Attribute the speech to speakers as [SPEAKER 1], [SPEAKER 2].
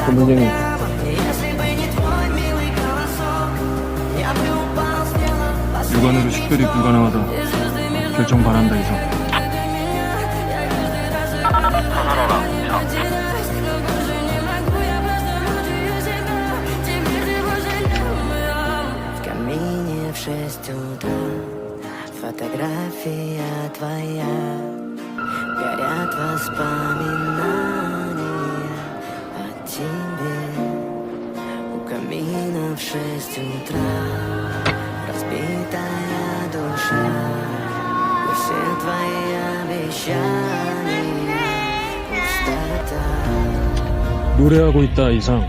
[SPEAKER 1] 선배님, 육안으로 식별이 불가능하다. 결정 바란다, 이상.
[SPEAKER 2] В 6 утра фотография твоя, горят воспоминания о тебе. У камина в 6 утра разбитая душа, и все твои обещания пустота.
[SPEAKER 1] 노래하고 있다, 이상.